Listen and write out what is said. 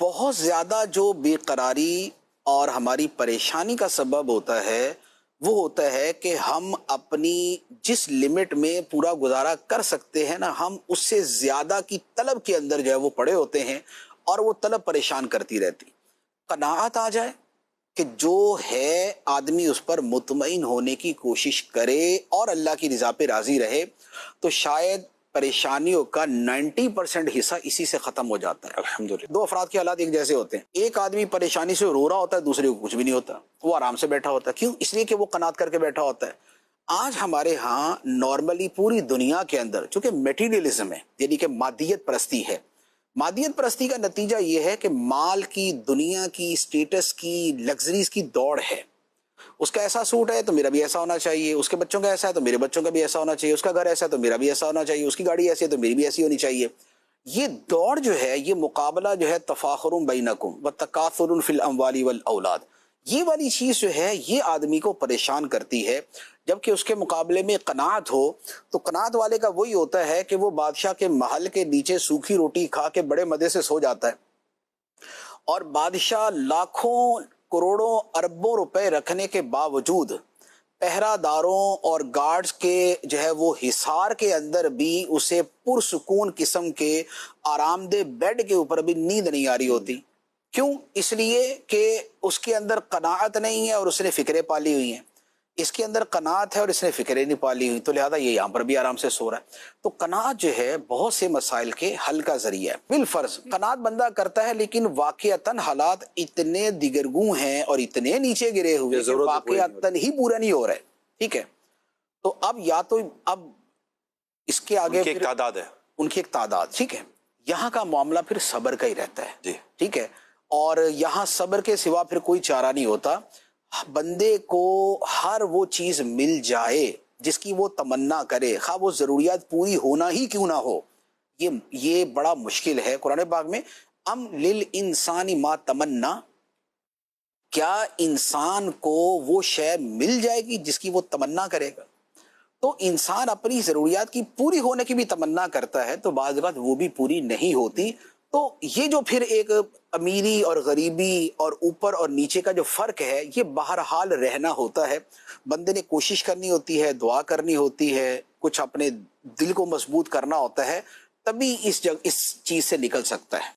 بہت زیادہ جو بے قراری اور ہماری پریشانی کا سبب ہوتا ہے وہ ہوتا ہے کہ ہم اپنی جس لمٹ میں پورا گزارا کر سکتے ہیں نا، ہم اس سے زیادہ کی طلب کے اندر جو ہے وہ پڑے ہوتے ہیں اور وہ طلب پریشان کرتی رہتی۔ قناعت آ جائے کہ جو ہے آدمی اس پر مطمئن ہونے کی کوشش کرے اور اللہ کی رضا پہ راضی رہے، تو شاید پریشانیوں کا 90% حصہ اسی سے ختم ہو جاتا ہے۔ الحمدللہ دو افراد کے حالات ایک جیسے ہوتے ہیں، ایک آدمی پریشانی سے رو رہا ہوتا ہے، دوسرے کو کچھ بھی نہیں ہوتا، وہ آرام سے بیٹھا ہوتا ہے۔ کیوں؟ اس لیے کہ وہ قناعت کر کے بیٹھا ہوتا ہے۔ آج ہمارے ہاں نارملی پوری دنیا کے اندر چونکہ میٹیریلزم ہے، یعنی کہ مادیت پرستی ہے، مادیت پرستی کا نتیجہ یہ ہے کہ مال کی، دنیا کی، سٹیٹس کی، لگژریز کی دوڑ ہے۔ اس کا ایسا سوٹ ہے تو میرا بھی ایسا ہونا چاہیے، اس کے بچوں کا ایسا ہے تو میرے بچوں کا بھی ایسا ہونا چاہیے، اس کا گھر ایسا ہے تو میرا بھی ایسا ہونا چاہیے، اس کی گاڑی ایسی ہے تو میری بھی ایسی ہونی چاہیے۔ یہ دوڑ جو ہے، یہ مقابلہ جو ہے، تفاخر بینکم وتکاثر فی الاموال والاولاد، یہ والی چیز جو ہے یہ آدمی کو پریشان کرتی ہے۔ جبکہ اس کے مقابلے میں قناعت ہو تو قناعت والے کا وہی ہوتا ہے کہ وہ بادشاہ کے محل کے نیچے سوکھی روٹی کھا کے بڑے مزے سے سو جاتا ہے، اور بادشاہ لاکھوں کروڑوں اربوں روپے رکھنے کے باوجود پہرہ داروں اور گارڈز کے جو ہے وہ حصار کے اندر بھی اسے پرسکون قسم کے آرام دہ بیڈ کے اوپر بھی نیند نہیں آ رہی ہوتی۔ کیوں؟ اس لیے کہ اس کے اندر قناعت نہیں ہے اور اس نے فکریں پالی ہوئی ہیں، اس کے اندر قناعت ہے اور اس نے فکریں نہیں پالی ہوئی، تو لہذا یہ یہاں پر بھی آرام سے سو رہا ہے۔ تو قناعت جو ہے بہت سے مسائل کے حل کا ذریعہ ہے۔ بالفرض قناعت بندہ کرتا ہے، لیکن واقعتاً حالات اتنے دیگرگوں ہیں اور اتنے نیچے گرے ہوئے کہ واقعتاً ہی پورا نہیں ہو رہا ہے، ٹھیک ہے؟ تو اب یا تو اب اس کے آگے ان کی ایک تعداد ہے، ان کی ایک تعداد، ٹھیک ہے، یہاں کا معاملہ پھر صبر کا ہی رہتا ہے، جی ٹھیک ہے، اور یہاں صبر کے سوا پھر کوئی چارہ نہیں ہوتا۔ بندے کو ہر وہ چیز مل جائے جس کی وہ تمنا کرے، خواہ وہ ضروریات پوری ہونا ہی کیوں نہ ہو، یہ بڑا مشکل ہے۔ قرآن پاک میں ام للانسان ما تمنا، کیا انسان کو وہ شے مل جائے گی جس کی وہ تمنا کرے گا؟ تو انسان اپنی ضروریات کی پوری ہونے کی بھی تمنا کرتا ہے تو بعض اوقات وہ بھی پوری نہیں ہوتی۔ تو یہ جو پھر ایک امیری اور غریبی اور اوپر اور نیچے کا جو فرق ہے، یہ بہرحال رہنا ہوتا ہے۔ بندے نے کوشش کرنی ہوتی ہے، دعا کرنی ہوتی ہے، کچھ اپنے دل کو مضبوط کرنا ہوتا ہے، تبھی اس چیز سے نکل سکتا ہے۔